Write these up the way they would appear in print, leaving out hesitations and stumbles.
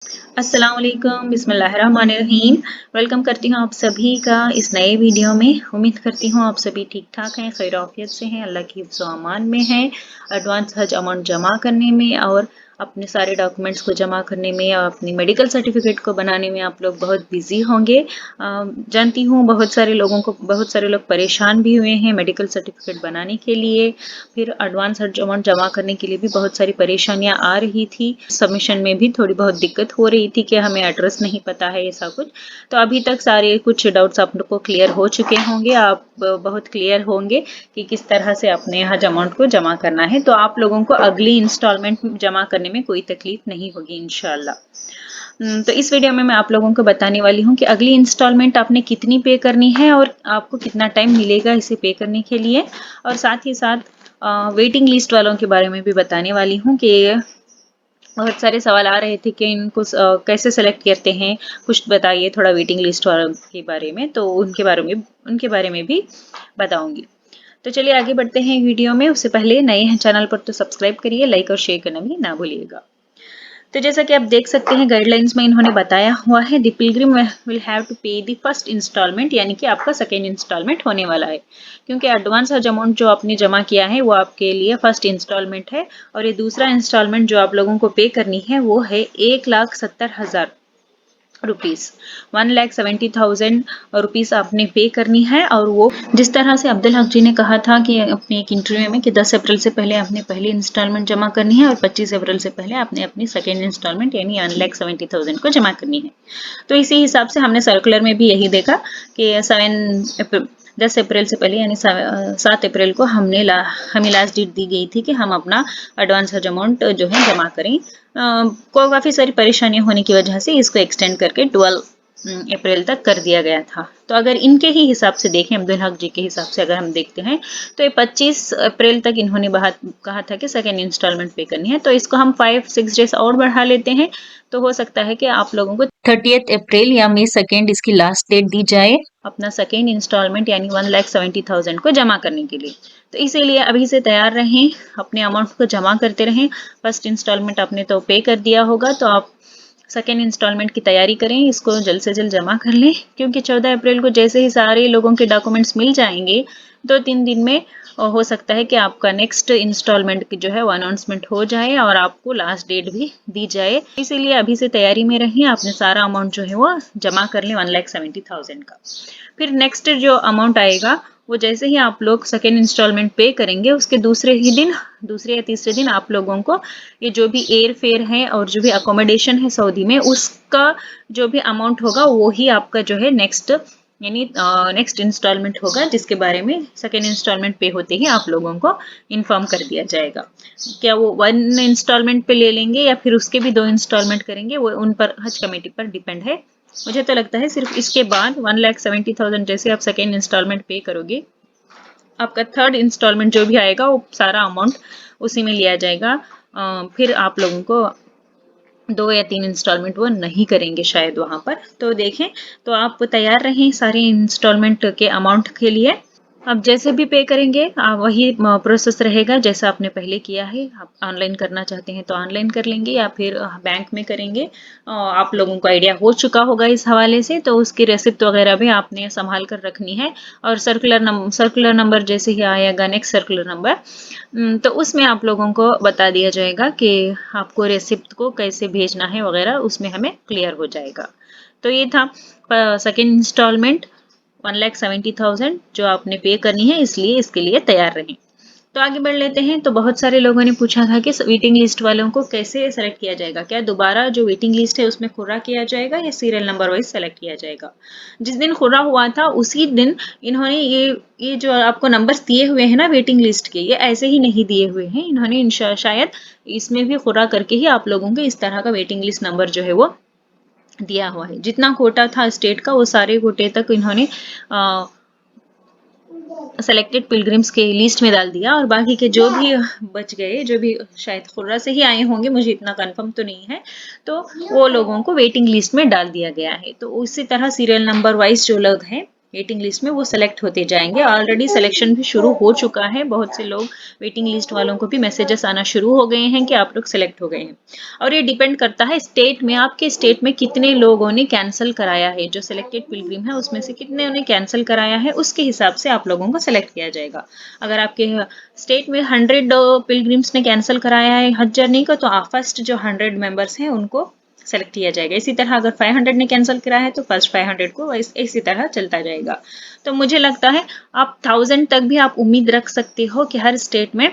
अस्सलाम वालेकुम, बिस्मिल्लाहिर्रहमानिर्रहीम। वेलकम करती हूँ आप सभी का इस नए वीडियो में। उम्मीद करती हूँ आप सभी ठीक-ठाक हैं, खैर-ओ-आफ़ियत से हैं, अल्लाह की हिफ़्ज़-ओ-अमान में हैं। एडवांस हज अमाउंट जमा करने में और अपने सारे डॉक्यूमेंट्स को जमा करने में और अपनी मेडिकल सर्टिफ़िकेट को बनाने में आप लोग बहुत बिज़ी होंगे। जानती हूँ बहुत सारे लोग परेशान भी हुए हैं मेडिकल सर्टिफ़िकेट बनाने के लिए, फिर एडवांस हज अमाउंट जमा करने के लिए भी बहुत सारी परेशानियाँ आ रही थी। सबमिशन में भी थोड़ी बहुत दिक्कत हो रही थी कि हमें एड्रेस नहीं पता है ऐसा कुछ। तो अभी तक सारे कुछ डाउट्स आप लोग को क्लियर हो चुके होंगे। आप बहुत क्लियर होंगे कि किस तरह से अपने हज अमाउंट को जमा करना है। तो आप लोगों को अगली इंस्टॉलमेंट जमा करने में कोई तकलीफ नहीं होगी इंशाल्लाह। तो इस वीडियो में मैं आप लोगों को बताने वाली हूँ कि अगली इंस्टॉलमेंट आपने कितनी पे करनी है और आपको कितना टाइम मिलेगा इसे पे करने के लिए, और साथ ही साथ वेटिंग लिस्ट वालों के बारे में भी बताने वाली हूँ कि बहुत सारे सवाल आ रहे थे कि इनको कैसे सेलेक्ट करते हैं, कुछ बताइए थोड़ा वेटिंग लिस्ट वालों के बारे में, तो उनके बारे में भी बताऊंगी। तो चलिए आगे बढ़ते हैं वीडियो में। उससे पहले नए हैं चैनल पर तो सब्सक्राइब करिए, लाइक और शेयर करना भी ना भूलिएगा। तो जैसा कि आप देख सकते हैं गाइडलाइंस में इन्होंने बताया हुआ है, the pilgrim will have to pay the first instalment, यानी कि आपका सेकेंड इंस्टॉलमेंट होने वाला है, क्योंकि एडवांस हज अमाउंट जो आपने जमा किया है वो आपके लिए फर्स्ट इंस्टॉलमेंट है, और ये दूसरा इंस्टॉलमेंट जो आप लोगों को पे करनी है वो है 1,70,000 रुपीज़। 1,70,000 रुपीज़ आपने पे करनी है। और वो जिस तरह से अब्दुल हक जी ने कहा था कि अपने एक इंटरव्यू में कि 10 अप्रैल से पहले आपने पहली इंस्टॉलमेंट जमा करनी है और 25 अप्रैल से पहले आपने अपनी सेकेंड इंस्टॉलमेंट यानी 1,70,000 को जमा करनी है। तो इसी हिसाब से हमने सर्कुलर में भी यही देखा कि 10 अप्रैल से पहले यानी 7 अप्रैल को हमें लास्ट डेट दी गई थी कि हम अपना एडवांस हज अमाउंट जो है जमा करें। को काफ़ी सारी परेशानियां होने की वजह से इसको एक्सटेंड करके 12 अप्रैल तक कर दिया गया था। तो अगर इनके ही हिसाब से देखें, अब्दुल हक जी के हिसाब से अगर हम देखते हैं, तो ये 25 अप्रैल तक इन्होंने कहा था कि सेकेंड इंस्टॉलमेंट पे करनी है। तो इसको हम 5-6 डेज और बढ़ा लेते हैं, तो हो सकता है कि आप लोगों को 30 अप्रैल या मई 2 इसकी लास्ट डेट दी जाए अपना सेकेंड इंस्टॉलमेंट यानी 1,70,000 को जमा करने के लिए। तो इसीलिए अभी से तैयार रहें, अपने अमाउंट को जमा करते रहें। फर्स्ट इंस्टॉलमेंट आपने तो पे कर दिया होगा, तो आप सेकेंड इंस्टॉलमेंट की तैयारी करें, इसको जल्द से जल्द जमा कर लें, क्योंकि 14 अप्रैल को जैसे ही सारे लोगों के डॉक्यूमेंट्स मिल जाएंगे 2-3 दिन में हो सकता है कि आपका नेक्स्ट इंस्टॉलमेंट की जो है वो अनाउंसमेंट हो जाए और आपको लास्ट डेट भी दी जाए। इसीलिए अभी से तैयारी में रहिए, आपने सारा अमाउंट जो है वो जमा कर लें 1,70,000 का। फिर नेक्स्ट जो अमाउंट आएगा वो जैसे ही आप लोग सेकेंड इंस्टॉलमेंट पे करेंगे उसके दूसरे या तीसरे दिन आप लोगों को ये जो भी एयर फेयर है और जो भी अकोमोडेशन है सऊदी में उसका जो भी अमाउंट होगा वो ही आपका जो है नेक्स्ट इंस्टॉलमेंट होगा, जिसके बारे में सेकेंड इंस्टॉलमेंट पे होते ही आप लोगों को इन्फॉर्म कर दिया जाएगा। क्या वो 1 इंस्टॉलमेंट पे ले लेंगे या फिर उसके भी 2 इंस्टॉलमेंट करेंगे, वो उन पर हज कमेटी पर डिपेंड है। मुझे तो लगता है सिर्फ इसके बाद 1,70,000 जैसे आप सेकेंड इंस्टॉलमेंट पे करोगे, आपका थर्ड इंस्टॉलमेंट जो भी आएगा वो सारा अमाउंट उसी में लिया जाएगा। फिर आप लोगों को 2 या 3 इंस्टॉलमेंट वो नहीं करेंगे शायद वहाँ पर। तो देखें, तो आप तैयार रहें सारे इंस्टॉलमेंट के अमाउंट के लिए। आप जैसे भी पे करेंगे वही प्रोसेस रहेगा जैसा आपने पहले किया है। आप ऑनलाइन करना चाहते हैं तो ऑनलाइन कर लेंगे या फिर बैंक में करेंगे। आप लोगों को आइडिया हो चुका होगा इस हवाले से, तो उसकी रेसिप्ट वगैरह भी आपने संभाल कर रखनी है। और सर्कुलर नंबर जैसे ही आएगा नेक्स्ट सर्कुलर नंबर, तो उसमें आप लोगों को बता दिया जाएगा कि आपको रेसिप्ट को कैसे भेजना है वगैरह, उसमें हमें क्लियर हो जाएगा। तो ये था सेकेंड इंस्टॉलमेंट 1,70,000 जो आपने पे करनी है, इसलिए इसके लिए तैयार रहें। तो आगे बढ़ लेते हैं। तो बहुत सारे लोगों ने पूछा था कि वेटिंग लिस्ट वालों को कैसे सेलेक्ट किया जाएगा, क्या दोबारा जो वेटिंग लिस्ट है उसमें खुर्रा किया जाएगा या सीरियल नंबर वाइज सेलेक्ट किया जाएगा। जिस दिन खुर्रा हुआ था उसी दिन इन्होंने ये जो आपको नंबर्स दिए हुए हैं ना वेटिंग लिस्ट के, ये ऐसे ही नहीं दिए हुए हैं। इन्होंने शायद इसमें भी खुर्रा करके ही आप लोगों को इस तरह का वेटिंग लिस्ट नंबर जो है वो दिया हुआ है। जितना कोटा था स्टेट का वो सारे कोटे तक इन्होंने सेलेक्टेड पिलग्रिम्स के लिस्ट में डाल दिया, और बाकी के जो भी बच गए, जो भी शायद खुर्रा से ही आए होंगे, मुझे इतना कंफर्म तो नहीं है, तो वो लोगों को वेटिंग लिस्ट में डाल दिया गया है। तो उसी तरह सीरियल नंबर वाइज जो लोग हैं वेटिंग लिस्ट में वो सेलेक्ट होते जाएंगे। ऑलरेडी सिलेक्शन भी शुरू हो चुका है, बहुत से लोग वेटिंग लिस्ट वालों को भी मैसेजेस आना शुरू हो गए हैं कि आप लोग सेलेक्ट हो गए हैं। और ये डिपेंड करता है स्टेट में, आपके स्टेट में कितने लोगों ने कैंसिल कराया है, जो सिलेक्टेड पिलग्रिम है उसमें से कितने ने कैंसिल कराया है, उसके हिसाब से आप लोगों को सेलेक्ट किया जाएगा। अगर आपके स्टेट में 100 पिलग्रिम्स ने कैंसिल कराया है हज जर्नी को, तो फर्स्ट जो 100 मेंबर्स हैं उनको सेलेक्ट किया जाएगा। इसी तरह अगर 500 ने कैंसिल करा है तो फर्स्ट 500 को इसी तरह चलता जाएगा। तो मुझे लगता है आप 1000 तक भी आप उम्मीद रख सकते हो कि हर स्टेट में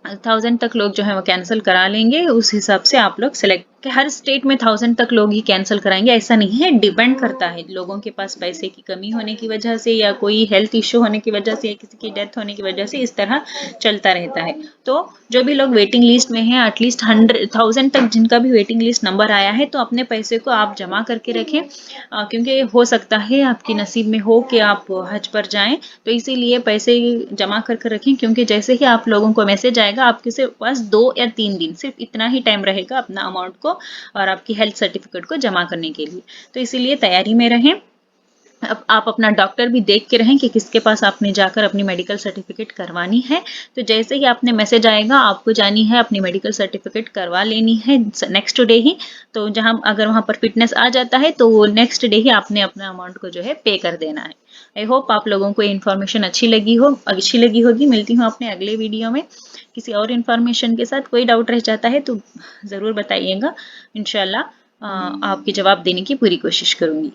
1000 तक लोग जो है वो कैंसिल करा लेंगे। उस हिसाब से आप लोग सेलेक्ट, हर स्टेट में 1000 तक लोग ही कैंसिल कराएंगे ऐसा नहीं है, डिपेंड करता है लोगों के पास पैसे की कमी होने की वजह से, या कोई हेल्थ इश्यू होने की वजह से, या किसी की डेथ होने की वजह से, इस तरह चलता रहता है। तो जो भी लोग वेटिंग लिस्ट में हैं, एटलीस्ट 1000 तक जिनका भी वेटिंग लिस्ट नंबर आया है, तो अपने पैसे को आप जमा करके रखें, क्योंकि हो सकता है आपकी नसीब में हो कि आप हज पर जाएं। तो इसीलिए पैसे जमा करके रखें, क्योंकि जैसे ही आप लोगों को मैसेज आएगा, आपके पास 2 या 3 दिन, सिर्फ इतना ही टाइम रहेगा अपना अमाउंट को और आपकी हेल्थ सर्टिफिकेट को जमा करने के लिए। तो इसीलिए तैयारी में रहें। अब आप अपना डॉक्टर भी देख के रहें कि किसके पास आपने जाकर अपनी मेडिकल सर्टिफिकेट करवानी है। तो जैसे ही आपने मैसेज आएगा, आपको जानी है अपनी मेडिकल सर्टिफिकेट करवा लेनी है नेक्स्ट डे ही। तो जहां अगर वहां पर फिटनेस आ जाता है तो वो नेक्स्ट डे ही आपने अपना अमाउंट को जो है पे कर देना है। आई होप आप लोगों को इन्फॉर्मेशन अच्छी लगी होगी। मिलती हूँ अपने अगले वीडियो में किसी और इन्फॉर्मेशन के साथ। कोई डाउट रह जाता है तो ज़रूर बताइएगा, इंशाल्लाह आपके जवाब देने की पूरी कोशिश करूँगी।